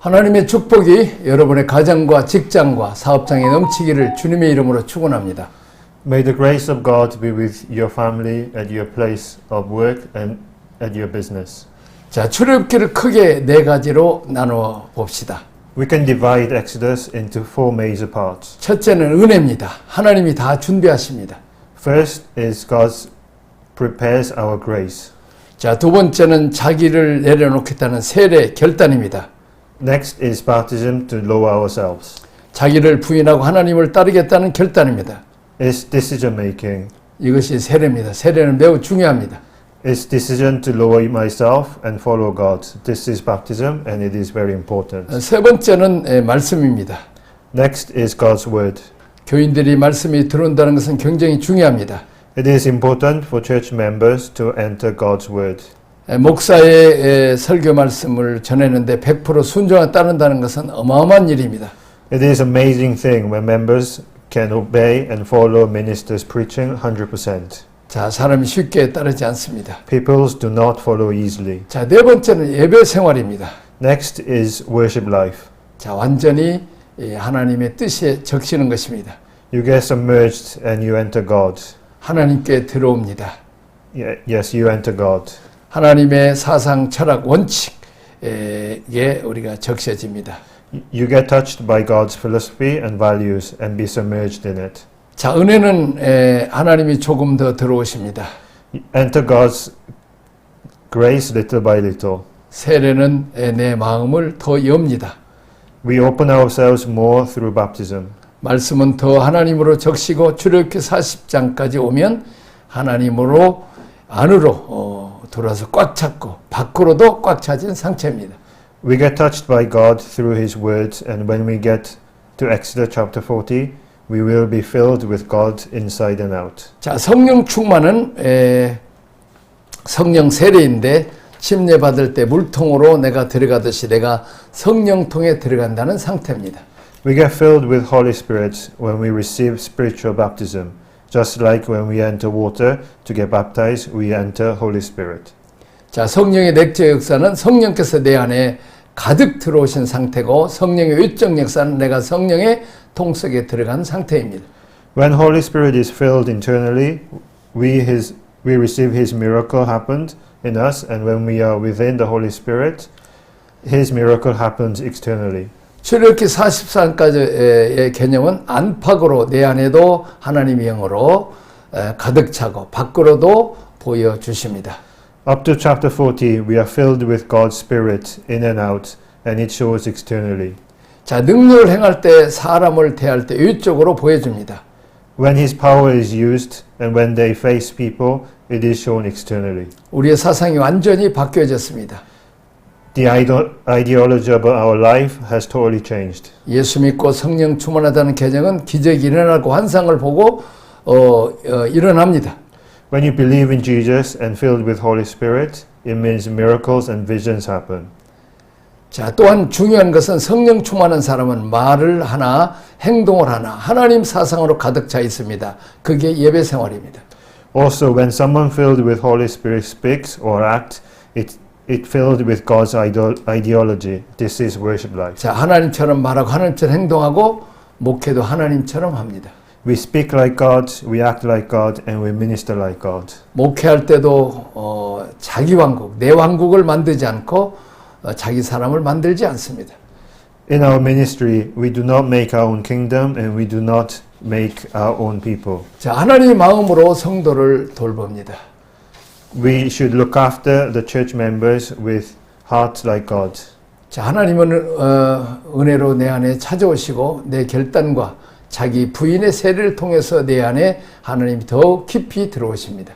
하나님의 축복이 여러분의 가정과 직장과 사업장에 넘치기를 주님의 이름으로 축원합니다. May the grace of God be with your family at your place of work and at your business. 자, 출애굽기를 크게 네 가지로 나누어 봅시다. We can divide Exodus into four major parts. 첫째는 은혜입니다. 하나님이 다 준비하십니다. First is God prepares our grace. 자, 두 번째는 자기를 내려놓겠다는 세례 결단입니다. Next is baptism to lower ourselves. 자기를 부인하고 하나님을 따르겠다는 결단입니다. It's decision making. 이것이 세례입니다. 세례는 매우 중요합니다. It's decision to lower myself and follow God. This is baptism and it is very important. 세 번째는 말씀입니다. Next is God's word. 교인들이 말씀이 들어온다는 것은 굉장히 중요합니다. It is important for church members to enter God's word. 목사의 설교 말씀을 전했는데 100% 순종을 따른다는 것은 어마어마한 일입니다. It is an amazing thing when members can obey and follow ministers' preaching 100%. 자, 사람이 쉽게 따르지 않습니다. People do not follow easily. 자, 네 번째는 예배 생활입니다. Next is worship life. 자, 완전히 하나님의 뜻에 적시는 것입니다. You get submerged and you enter God. 하나님께 들어옵니다. Yes, you enter God. 하나님의 사상, 철학, 원칙에 우리가 적셔집니다. You get touched by God's philosophy and values and be submerged in it. 자, 은혜는 하나님이 조금 더 들어오십니다. Enter God's grace little by little. 세례는 내 마음을 더 엽니다. We open ourselves more through baptism. 말씀은 더 하나님으로 적시고 출애굽기 40장까지 오면 하나님으로 안으로 들어와서 꽉 찼고 밖으로도 꽉 차진 상태입니다. We get touched by God through His words, and when we get to Exodus chapter 40, we will be filled with God inside and out. 자, 성령 충만은 성령 세례인데 침례 받을 때 물통으로 내가 들어가듯이 내가 성령통에 들어간다는 상태입니다. We get filled with Holy Spirit when we receive spiritual baptism. Just like when we enter water to get baptized, we enter Holy Spirit. 자, 성령의 내적 역사는 성령께서 내 안에 가득 들어오신 상태고 성령의 외적 역사는 내가 성령의 통 속에 들어간 상태입니다. When Holy Spirit is filled internally, we receive His miracle happened in us, and when we are within the Holy Spirit, His miracle happens externally. 출애굽기 44장까지의 개념은 안팎으로 내 안에도 하나님의 영으로 가득 차고 밖으로도 보여주십니다. Up to chapter 40, we are filled with God's Spirit in and out, and it shows externally. 자, 능력을 행할 때 사람을 대할 때 외적으로 보여줍니다. When His power is used, and when they face people, it is shown externally. 우리의 사상이 완전히 바뀌어졌습니다. The ideology of our life has totally changed. 예수 믿고 성령 충만하다는 개념은 기적이 일어나고 환상을 보고 일어납니다. When you believe in Jesus and filled with Holy Spirit, it means miracles and visions happen. 자, 또한 중요한 것은 성령 충만한 사람은 말을 하나 행동을 하나 하나님 사상으로 가득 차 있습니다. 그게 예배 생활입니다. Also, when someone filled with Holy Spirit speaks or acts, it filled with God's ideology. This is worship life. 자, 하나님처럼 말하고 하나님처럼 행동하고 목회도 하나님처럼 합니다. We speak like God, we act like God, and we minister like God. 목회할 때도 자기 왕국, 내 왕국을 만들지 않고 자기 사람을 만들지 않습니다. In our ministry, we do not make our own kingdom, and we do not make our own people. 자, 하나님의 마음으로 성도를 돌봅니다. We should look after the church members with hearts like God. 자, 하나님은 은혜로 내 안에 찾아오시고 내 결단과 자기 부인의 세례를 통해서 내 안에 하나님이 더 깊이 들어오십니다.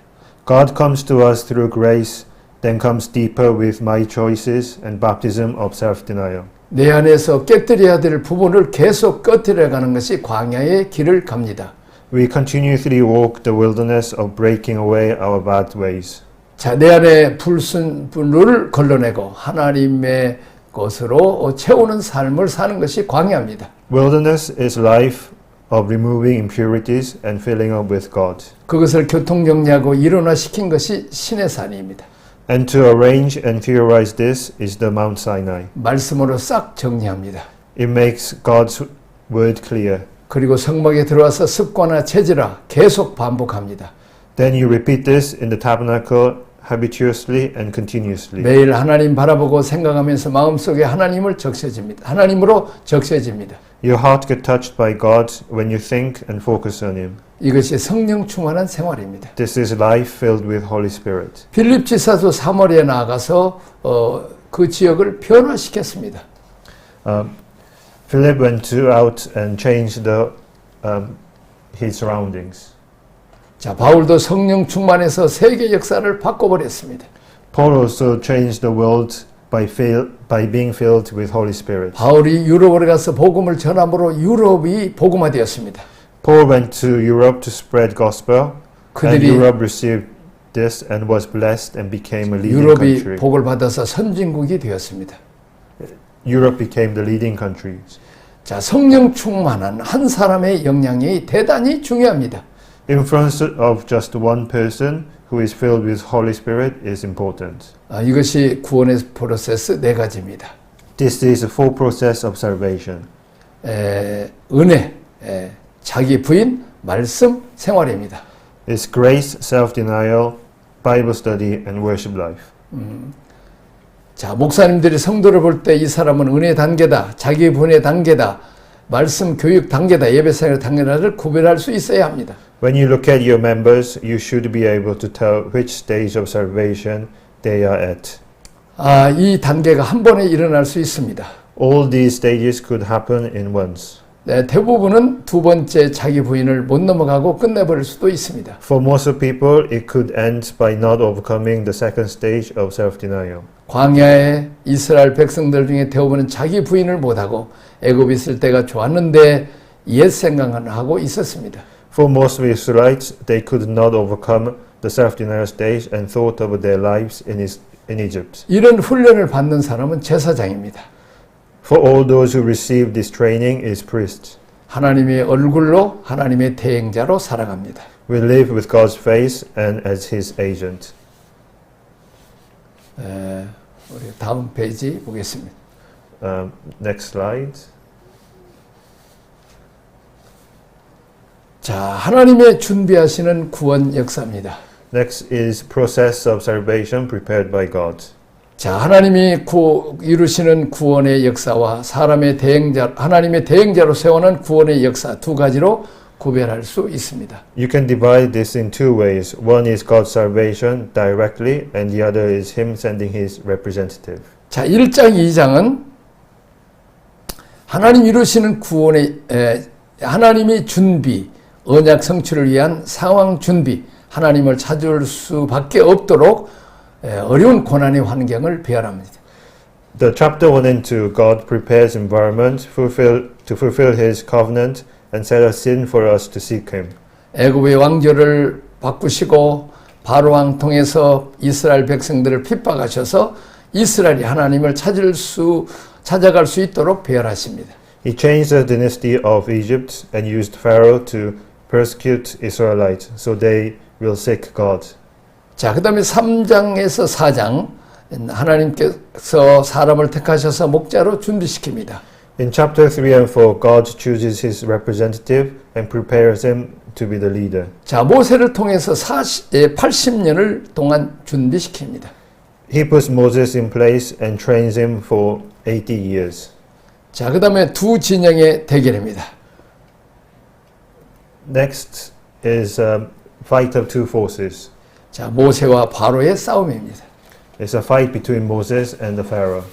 God comes to us through grace, then comes deeper with my choices and baptism of self-denial. 내 안에서 깨뜨려야 될 부분을 계속 깨뜨려 가는 것이 광야의 길을 갑니다. We continuously walk the wilderness of breaking away our bad ways. 자, 내 안에 불순물을 걸러내고 하나님의 것으로 채우는 삶을 사는 것이 광야입니다. Wilderness is life of removing impurities and filling up with God. 그것을 교통정리하고 일원화시킨 것이 신의 산입니다. And to arrange and theorize this is the Mount Sinai. 말씀으로 싹 정리합니다. It makes God's word clear. 그리고 성막에 들어와서 습관화 체질화 계속 반복합니다. Then you repeat this in the tabernacle habituously and continuously. 매일 하나님 바라보고 생각하면서 마음속에 하나님을 적셔집니다. 하나님으로 적셔집니다. Your heart get touched by God when you think and focus on Him. 이것이 성령 충만한 생활입니다. This is life filled with Holy Spirit. 빌립 지사도 사마리아에 나가서 그 지역을 변화시켰습니다. Philip went out and changed his surroundings. 자, 바울도 성령 충만해서 세계 역사를 바꿔버렸습니다. Paul also changed the world by being filled with Holy Spirit. 바울이 유럽으로 가서 복음을 전함으로 유럽이 복음화되었습니다. Paul went to Europe to spread gospel, and 그들이 Europe received this and was blessed and became a leading 유럽이 country. 복을 받아서 선진국이 되었습니다. Europe became the leading country. 자, 성령 충만한 한 사람의 영향이 대단히 중요합니다. Influence of just one person who is filled with Holy Spirit is important. 이것이 구원의 프로세스 네 가지입니다. This is a full process of salvation. 은혜, 자기 부인, 말씀, 생활입니다. It's grace, self-denial, Bible study, and worship life. 자, 목사님들이 성도를 볼 때 이 사람은 은혜 단계다, 자기 부인의 단계다, 말씀 교육 단계다, 예배 생활 단계다를 구별할 수 있어야 합니다. When you look at your members, you should be able to tell which stage of salvation they are at. 이 단계가 한 번에 일어날 수 있습니다. All these stages could happen in once. 네, 대부분은 두 번째 자기 부인을 못 넘어가고 끝내버릴 수도 있습니다. For most of people, it could end by not overcoming the second stage of self-denial. 광야의 이스라엘 백성들 중에 대부분은 자기 부인을 못하고 애굽에 있을 때가 좋았는데 옛 생각만 하고 있었습니다. For most Israelites, they could not overcome the self-denial stage and thought of their lives in Egypt. 이런 훈련을 받는 사람은 제사장입니다. For all those who receive this training is priests. 하나님의 얼굴로 하나님의 대행자로 살아갑니다. We live with God's face and as His agent. 우리 다음 페이지 보겠습니다. Next slide. 자, 하나님의 준비하시는 구원 역사입니다. Next is process of salvation prepared by God. 자, 하나님이 이루시는 구원의 역사와 사람의 대행자, 하나님의 대행자로 세우는 구원의 역사 두 가지로 구별할 수 있습니다. You can divide this in two ways. One is God's salvation directly, and the other is Him sending His representative. 자, 1장, 2장은 하나님 이루시는 구원의 하나님이 준비, 언약 성취를 위한 상황 준비, 하나님을 찾을 수밖에 없도록 어려운 고난의 환경을 배열합니다. The chapter 1 and 2, God prepares environment to fulfill His covenant and set a scene for us to seek Him. 애굽의 왕조를 바꾸시고 바로 왕 통해서 이스라엘 백성들을 핍박하셔서 이스라엘이 하나님을 찾아갈 수 있도록 배열하십니다. He changed the dynasty of Egypt and used Pharaoh to persecute Israelites so they will seek God. 자, 그 다음에 3장에서 4장 하나님께서 사람을 택하셔서 목자로 준비시킵니다. In chapter 3 and 4, God chooses His representative and prepares him to be the leader. 자, 모세를 통해서 80년을 동안 준비시킵니다. He puts Moses in place and trains him for 80 years. 자, 그 다음에 두 진영의 대결입니다. Next is a fight of two forces. 자, 모세와 바로의 싸움입니다. It's a fight between Moses and the Pharaoh.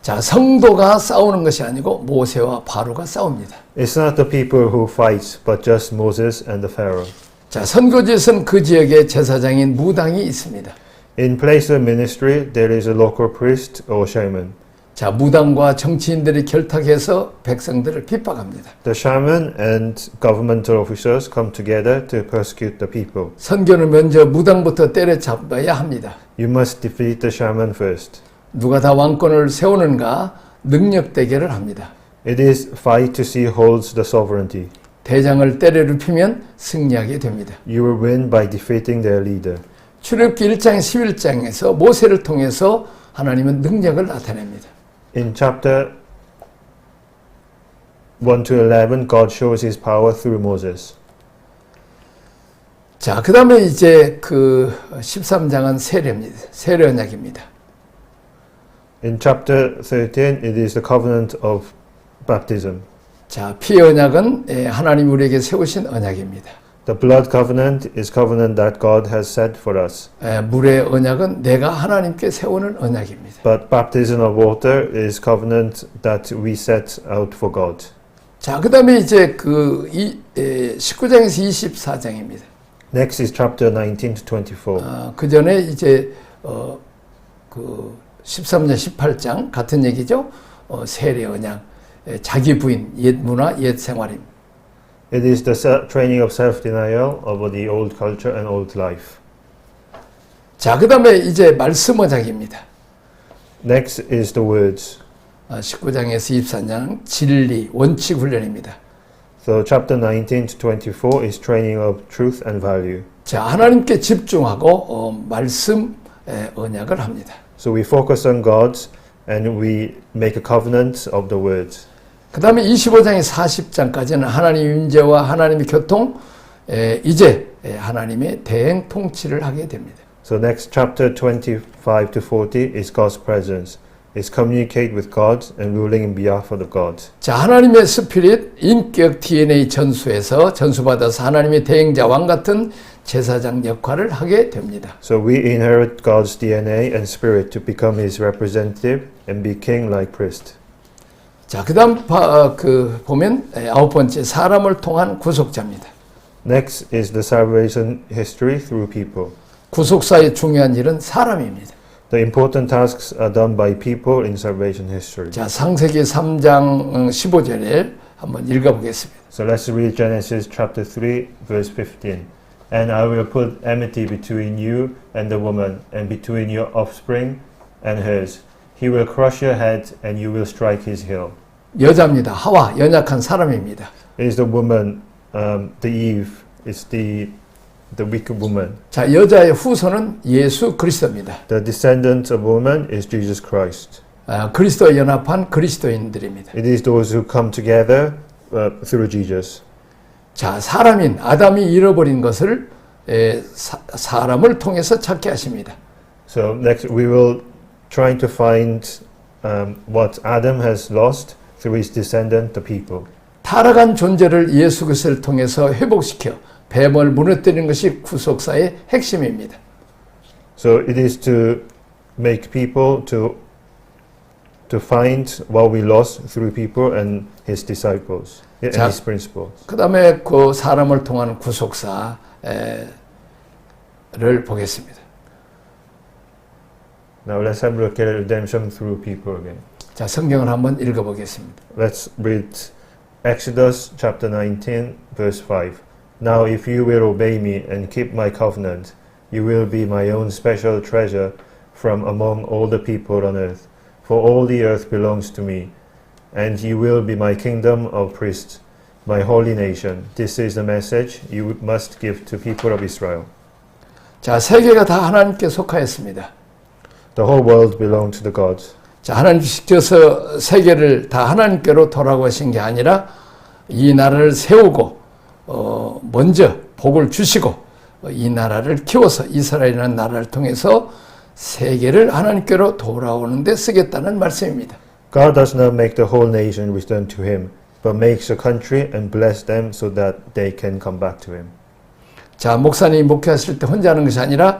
자, 성도가 싸우는 것이 아니고 모세와 바로가 싸웁니다. It's not the people who fight, but just Moses and the Pharaoh. 자, 선교지에서는 그 지역에 제사장인 무당이 있습니다. In place of ministry, there is a local priest or shaman. 자, 무당과 정치인들이 결탁해서 백성들을 핍박합니다. The shaman and governmental officials come together to persecute the people. 선교는 먼저 무당부터 때려잡아야 합니다. You must defeat the shaman first. 누가 다 왕권을 세우는가 능력 대결을 합니다. It is fight to see who holds the sovereignty. 대장을 때려눕히면 승리하게 됩니다. You will win by defeating their leader. 출애굽기 1장 11장에서 모세를 통해서 하나님은 능력을 나타냅니다. In chapter 1 to 11, God shows his power through Moses. 자, 그 다음에 이제 그 13장은 세례입니다. 세례 언약입니다. In chapter 13, it is the covenant of baptism. 자, 피의 언약은 하나님 우리에게 세우신 언약입니다. The blood covenant is covenant that God has set for us. 물의 언약은 내가 하나님께 세우는 언약입니다. But baptism of water is covenant that we set out for God. 자, 그 다음에 이제 그 19장에서 24장입니다. Next is chapter 19 to 24. 그 전에 이제 그 13장 18장 같은 얘기죠. 세례 언약, 자기 부인, 옛 문화, 옛 생활입니다. It is the training of self-denial over the old culture and old life. 자, 그 다음에 이제 말씀 언약입니다. Next is the words. 19장에서 24장 진리, 원칙 훈련입니다. So chapter 19 to 24 is training of truth and value. 자, 하나님께 집중하고 말씀 언약을 합니다. So we focus on God and we make a covenant of the words. 그 다음에 25장에 40장까지는 하나님의 임재와 하나님의 교통, 이제 하나님의 대행 통치를 하게 됩니다. So next chapter 25 to 40 is God's presence. It's communicate with God and ruling in behalf of the God. 자, 하나님의 스피릿, 인격 DNA 전수에서 전수받아서 하나님의 대행자 왕 같은 제사장 역할을 하게 됩니다. So we inherit God's DNA and spirit to become His representative and be king like priest. 자, 그다음 보면 아홉 번째 사람을 통한 구속자입니다. Next is the salvation history through people. 구속사의 중요한 일은 사람입니다. The important tasks are done by people in salvation history. 자, 창세기 3장 15절에 한번 읽어보겠습니다. So let's read Genesis chapter 3 verse 15. And I will put enmity between you and the woman, and between your offspring and hers. He will crush your head, and you will strike his heel. 여자입니다. 하와, 연약한 사람입니다. It is the woman, the Eve, is the wicked woman. 자, 여자의 후손은 예수 그리스도입니다. The descendant of woman is Jesus Christ. 그리스도와 연합한 그리스도인들입니다. It is those who come together through Jesus. 자, 사람인 아담이 잃어버린 것을 사람을 통해서 찾게 하십니다. So next we will try to find what Adam has lost through his descendant, the people. 타락한 존재를 예수 그리스도를 통해서 회복시켜 뱀을 무너뜨리는 것이 구속사의 핵심입니다. So it is to make people to find what we lost through people and his disciples and 자, his principles. 그 다음에 그 사람을 통한 구속사를 보겠습니다. Now let's have a look at redemption through people again. 자, 성경을 한번 읽어보겠습니다. Let's read Exodus chapter 19 verse 5. Now if you will obey me and keep my covenant, you will be my own special treasure from among all the people on earth. For all the earth belongs to me, and you will be my kingdom of priests, my holy nation. This is the message you must give to people of Israel. 자, 세계가 다 하나님께 속하였습니다. The whole world belonged to the gods. 자, 하나님께서 세계를 다 하나님께로 돌아가신 게 아니라 이 나라를 세우고 먼저 복을 주시고 이 나라를 키워서 이스라엘이라는 나라를 통해서 세계를 하나님께로 돌아오는 데 쓰겠다는 말씀입니다. God does not make the whole nation return to him, but makes a country and bless them so that they can come back to him. 자, 목사님이 목회하실 때 혼자 하는 것이 아니라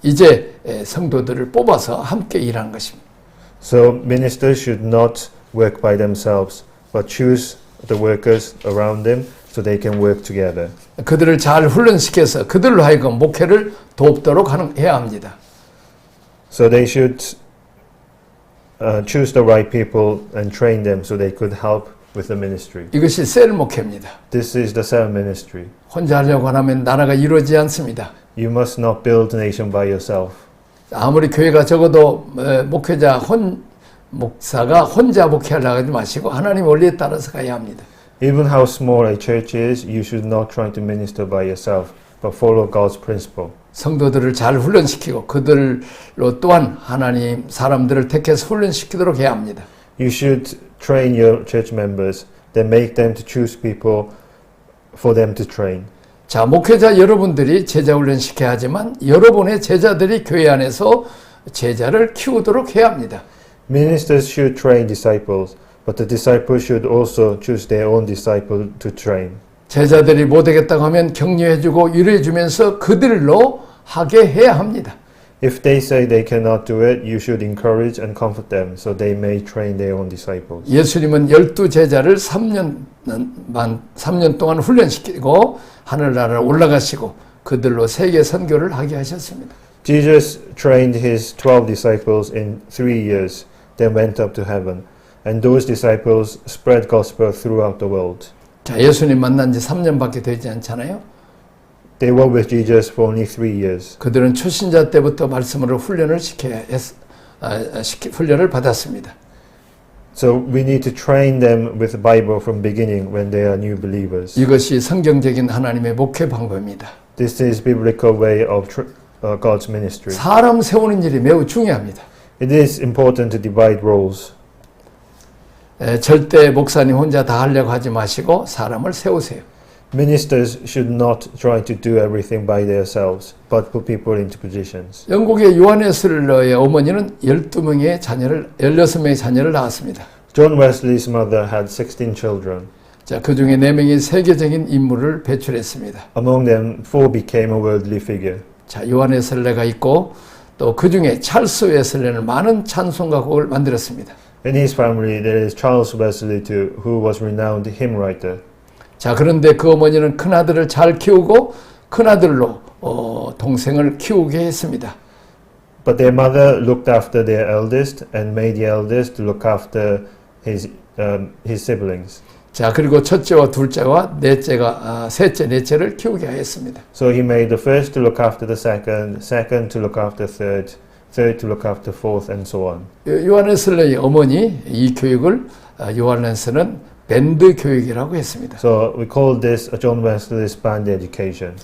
이제 성도들을 뽑아서 함께 일하는 것입니다. So ministers should not work by themselves, but choose the workers around them so they can work together. 그들을 잘 훈련시켜서 그들로 하여금 목회를 돕도록 해야 합니다. So they should choose the right people and train them so they could help with the ministry. 이것이 셀 목회입니다. This is the cell ministry. 혼자 하려고 하면 나라가 이루어지지 않습니다. You must not build a nation by yourself. 아무리 교회가 적어도 목사가 혼자 목회하려고 하지 마시고 하나님 원리에 따라서 가야 합니다. Even how small a church is, you should not try to minister by yourself, but follow God's principle. 성도들을 잘 훈련시키고 그들로 또한 하나님 사람들을 택해서 훈련시키도록 해야 합니다. You should train your church members, then make them to choose people for them to train. 자, 목회자 여러분들이 제자 훈련시켜야 하지만 여러분의 제자들이 교회 안에서 제자를 키우도록 해야 합니다. Ministers should train disciples, but the disciples should also choose their own disciple to train. 제자들이 못하겠다고 하면 격려해주고 위로해주면서 그들로 하게 해야 합니다. If they say they cannot do it, you should encourage and comfort them so they may train their own disciples. 예수님은 12제자를 3년 동안 훈련시키고 하늘나라에 올라가시고 그들로 세계 선교를 하게 하셨습니다. Jesus trained his 12 disciples in 3 years, then went up to heaven, and those disciples spread gospel throughout the world. 자, 예수님 만난 지 3년밖에 되지 않잖아요. They were with Jesus for only 3 years. 그들은 초신자 때부터 말씀으로 훈련을 훈련을 받았습니다. So we need to train them with the Bible from beginning when they are new believers. 이것이 성경적인 하나님의 목회 방법입니다. This is biblical way of God's ministry. 사람 세우는 일이 매우 중요합니다. It is important to divide roles. 절대 목사님 혼자 다 하려고 하지 마시고 사람을 세우세요. Ministers should not try to do everything by themselves, but put people into positions. 영국의 요한웨슬러의 어머니는 16명의 자녀를 낳았습니다. John Wesley's mother had 16 children. 자, 그 중에 4명이 세계적인 인물을 배출했습니다. Among them, 4 became a worldly figure. 자, 요한웨슬러가 있고 또 그 중에 찰스 웨슬레는 많은 찬송가 곡을 만들었습니다. In his family, there is Charles Wesley too, who was renowned hymn writer. 자, 그런데 그 어머니는 큰아들을 잘 키우고 큰아들로 동생을 키우게 했습니다. But their mother looked after their eldest and made the eldest to look after his siblings. 자, 그리고 첫째와 둘째와 셋째, 넷째를 키우게 하였습니다. So he made the first to look after the second, second to look after third, third to look after fourth, and so on. 요한웨슬러의 어머니 이 교육을 요한웨슬러는 밴드 교육이라고 했습니다. So we call this a John Wesley's band education.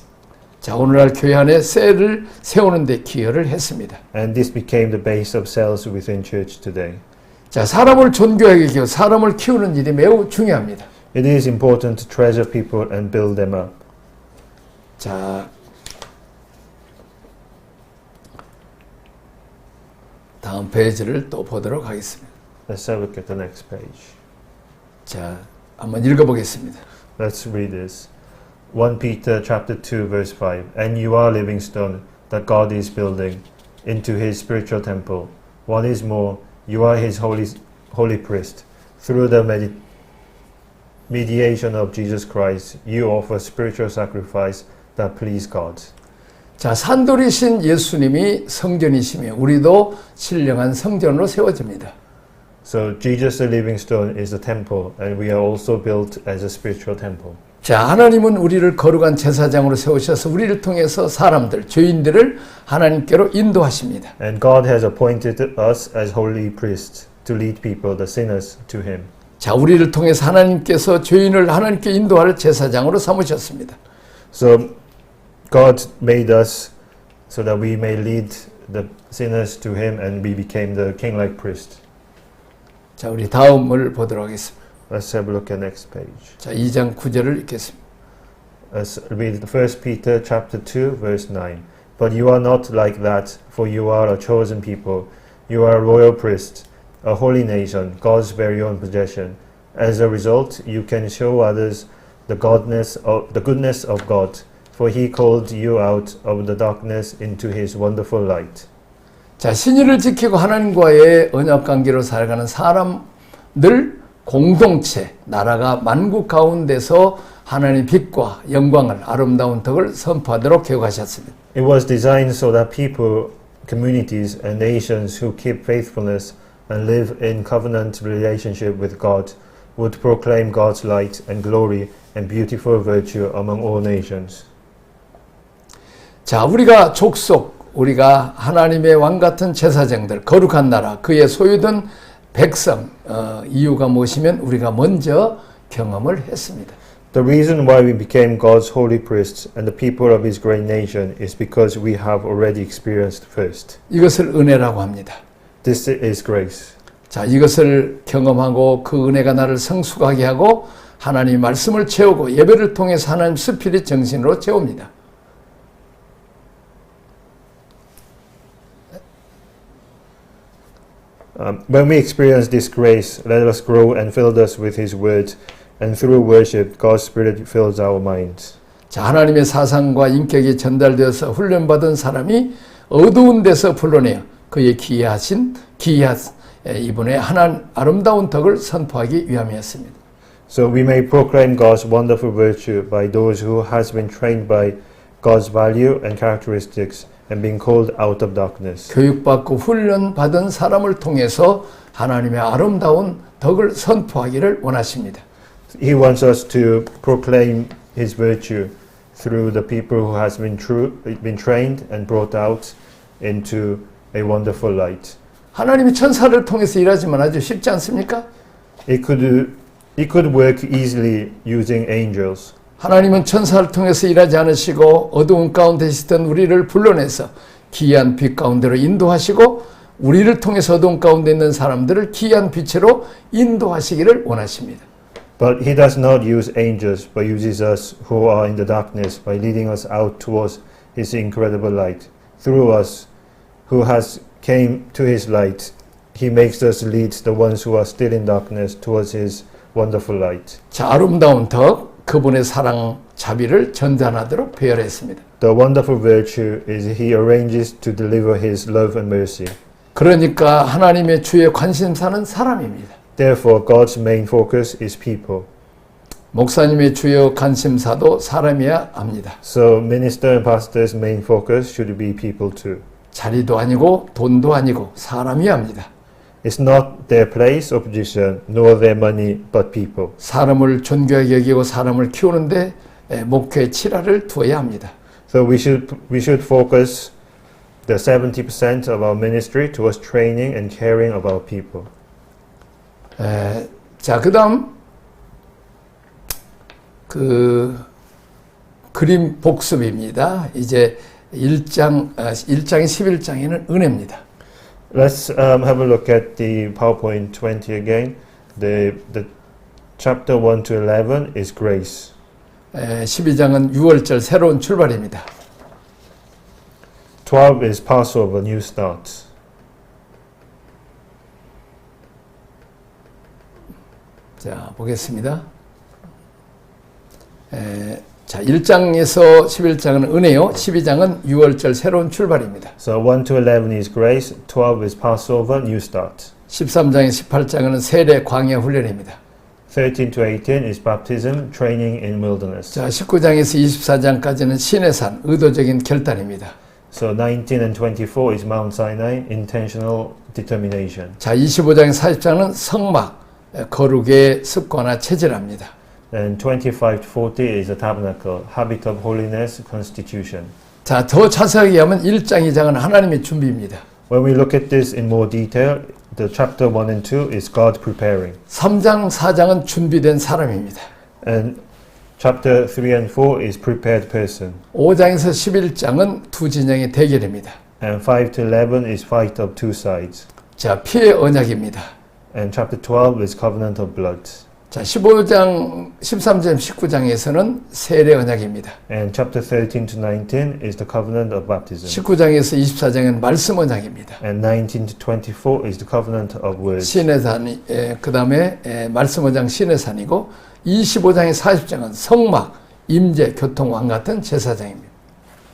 자, 오늘날 교회 안에 셀을 세우는 데 기여를 했습니다. And this became the base of cells within church today. 자, 사람을 존귀하게 키워 사람을 키우는 일이 매우 중요합니다. It is important to treasure people and build them up. 자, 다음 페이지를 또 보도록 하겠습니다. Let's have a look at the next page. 자, 한번 읽어보겠습니다. Let's read this. 1 Peter chapter 2 verse 5. And you are living stone that God is building into his spiritual temple. What is more, you are his holy priest. Through the mediation of Jesus Christ, you offer spiritual sacrifice that please God. 자, 산돌이신 예수님이 성전이시며 우리도 신령한 성전으로 세워집니다. So Jesus the living stone is the temple, and we are also built as a spiritual temple. 자, 하나님은 우리를 거룩한 제사장으로 세우셔서 우리를 통해서 사람들, 죄인들을 하나님께로 인도하십니다. And God has appointed us as holy priests to lead people, the sinners, to him. 자, 우리를 통해서 하나님께서 죄인을 하나님께 인도할 제사장으로 삼으셨습니다. So God made us so that we may lead the sinners to him, and we became the king-like priest. 자, 우리 다음을 보도록 하겠습니다. Let's have a look at next page. 자, 2장 9절을 읽겠습니다. Let's read 1 Peter chapter 2 verse 9. But you are not like that, for you are a chosen people. You are a royal priest, a holy nation, God's very own possession. As a result, you can show others the goodness of God, for he called you out of the darkness into his wonderful light. 자, 신의를 지키고 하나님과의 언약 관계로 살아가는 사람들 공동체, 나라가 만국 가운데서 하나님의 빛과 영광을 아름다운 덕을 선포하도록 계획하셨습니다. It was designed so that people, communities, and nations who keep faithfulness and live in covenant relationship with God would proclaim God's light and glory and beautiful virtue among all nations. 자, 우리가 족속, 우리가 하나님의 왕 같은 제사장들, 거룩한 나라, 그의 소유된 백성, 이유가 무엇이면 우리가 먼저 경험을 했습니다. The reason why we became God's holy priests and the people of His great nation is because we have already experienced first. 이것을 은혜라고 합니다. This is grace. 자, 이것을 경험하고 그 은혜가 나를 성숙하게 하고 하나님 말씀을 채우고 예배를 통해서 하나님 스피릿 정신으로 채웁니다. When we experience this grace, let us grow and fill us with His word, and through worship, God's Spirit fills our minds. 자, 하나님의 사상과 인격이 전달되어서 훈련받은 사람이 어두운 데서 불러내어 그의 기이하신 이분의 하나님 아름다운 덕을 선포하기 위함이었습니다. So we may proclaim God's wonderful virtue by those who has been trained by God's value and characteristics and being called out of darkness. 교육받고 훈련받은 사람을 통해서 하나님의 아름다운 덕을 선포하기를 원하십니다. He wants us to proclaim His virtue through the people who has been trained and brought out into a wonderful light. 하나님이 천사를 통해서 일하지만 아주 쉽지 않습니까? It could work easily using angels. 하나님은 천사를 통해서 일하지 않으시고 어두운 가운데 있던 우리를 불러내서 기이한 빛 가운데로 인도하시고 우리를 통해서 어두운 가운데 있는 사람들을 기이한 빛으로 인도하시기를 원하십니다. But He does not use angels, but uses us who are in the darkness by leading us out towards His incredible light. Through us, who has came to His light, He makes us lead the ones who are still in darkness towards His wonderful light. 자, 아름다운 덕, 그분의 사랑, 자비를 전달하도록 배열했습니다. The wonderful virtue is He arranges to deliver His love and mercy. 그러니까 하나님의 주의 관심사는 사람입니다. Therefore, God's main focus is people. 목사님의 주요 관심사도 사람이야 합니다. So, minister and pastor's main focus should be people too. 자리도 아니고 돈도 아니고 사람이야 합니다. It's not their place or position, nor their money, but people. 사람을 존귀하게 여기고 사람을 키우는데 목표의 치라를 두어야 합니다. So we should focus the 70% of our ministry towards training and caring about people. 자, 그다음 그림 복습입니다. 이제 1장 11장에는 은혜입니다. Let's have a look at the PowerPoint 20 again. The chapter 1 to 11 is grace. 12장은 6월절 새로운 출발입니다. 12 is Passover, new start. 자, 보겠습니다. 자, 1장에서 11장은 은혜요. 12장은 6월절 새로운 출발입니다. So 1 to 11 is grace, 12 is Passover, new start. 13장에서 18장은 세례 광야 훈련입니다. 13 to 18 is baptism, training in wilderness. 자, 19장에서 24장까지는 시내산 의도적인 결단입니다. So 19 and 24 is Mount Sinai, intentional determination. 자, 25장에서 40장은 성막 거룩의 습관화 체질합니다. And 25 to 40 is the tabernacle, habit of holiness, constitution. 자, 더 자세하게 하면 1장, 2장은 하나님의 준비입니다. When we look at this in more detail, the chapter 1 and 2 is God preparing. 3장, 4장은 준비된 사람입니다. And chapter 3 and 4 is prepared person. 5장에서 11장은 두 진영의 대결입니다. And 5 to 11 is fight of two sides. 자, 피의 언약입니다. And chapter 12 is covenant of blood. 자, 15장, 13장, 19장에서는 세례 언약입니다. And chapter 13 to 19 is the covenant of baptism. 19장에서 24장은 말씀 언약입니다. And 19 to 24 is the covenant of words. 시내산, 그 다음에 말씀 언약 시내산이고 25장에 40장은 성막, 임재, 교통왕 같은 제사장입니다.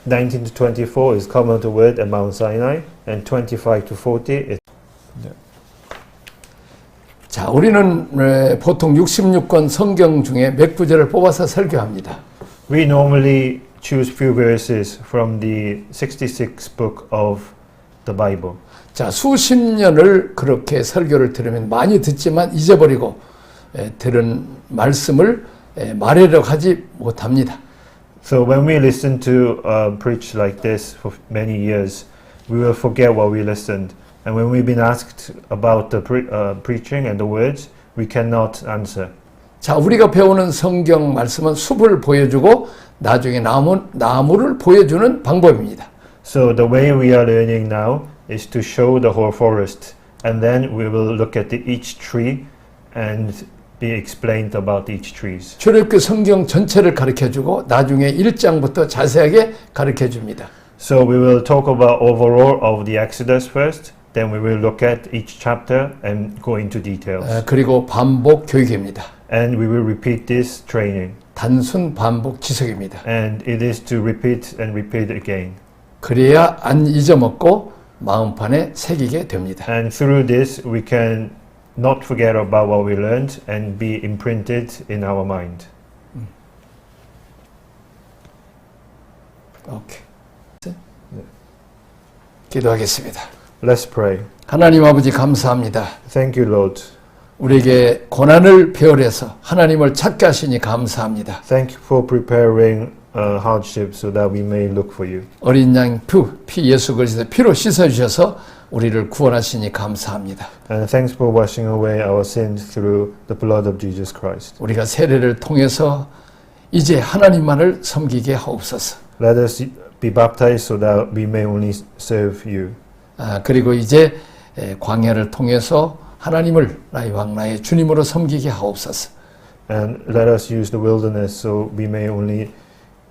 19 to 24 is covenant of word at Mount Sinai. And 25 to 40 is 자, 우리는 보통 66권 성경 중에 몇 구절을 뽑아서 설교합니다. We normally choose few verses from the 66th book of the Bible. 자, 수십 년을 그렇게 설교를 들으면 많이 듣지만 잊어버리고 들은 말씀을 말하려고 하지 못합니다. So when we listen to preach like this for many years, we will forget what we listened. And when we've been asked about the preaching and the words, we cannot answer. 자, 우리가 배우는 성경 말씀은 숲을 보여주고 나중에 나무를 보여주는 방법입니다. So the way we are learning now is to show the whole forest, and then we will look at each tree and be explained about each trees. 출애굽기 성경 전체를 가르쳐주고 나중에 1장부터 자세하게 가르쳐줍니다. So we will talk about overall of the Exodus first, then we will look at each chapter and go into details. 그리고 반복 교육입니다. And we will repeat this training. 단순 반복 지속입니다. And it is to repeat and repeat again. 그래야 안 잊어먹고 마음판에 새기게 됩니다. And through this we can not forget about what we learned and be imprinted in our mind. 오케이. 기도하겠습니다. Let's pray. 하나님 아버지 감사합니다. Thank you, Lord. 우리에게 고난을 배열해서 하나님을 찾게 하시니 감사합니다. Thank you for preparing hardship so that we may look for you. 어린 양 피 예수 그리스도의 피로 씻어주셔서 우리를 구원하시니 감사합니다. And thanks for washing away our sins through the blood of Jesus Christ. 우리가 세례를 통해서 이제 하나님만을 섬기게 하옵소서. Let us be baptized so that we may only serve you. 그리고 이제 광야를 통해서 하나님을 나의 왕 나의 주님으로 섬기게 하옵소서. And let us use the wilderness so we may only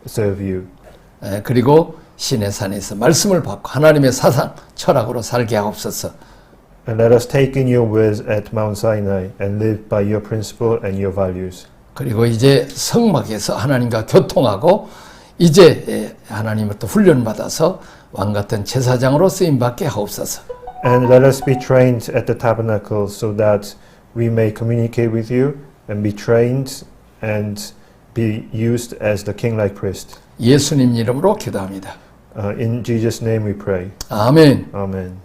serve you. 그리고 신의 산에서 말씀을 받고 하나님의 사상, 철학으로 살게 하옵소서. And let us take in your words at Mount Sinai and live by your principle and your values. 그리고 이제 성막에서 하나님과 교통하고 이제 하나님을 또 훈련받아서 왕같은 제사장으로 쓰임받게 하옵소서. And let us be trained at the tabernacle so that we may communicate with you and be trained and be used as the king-like priest. 예수님 이름으로 기도합니다. In Jesus' name we pray. 아멘. Amen.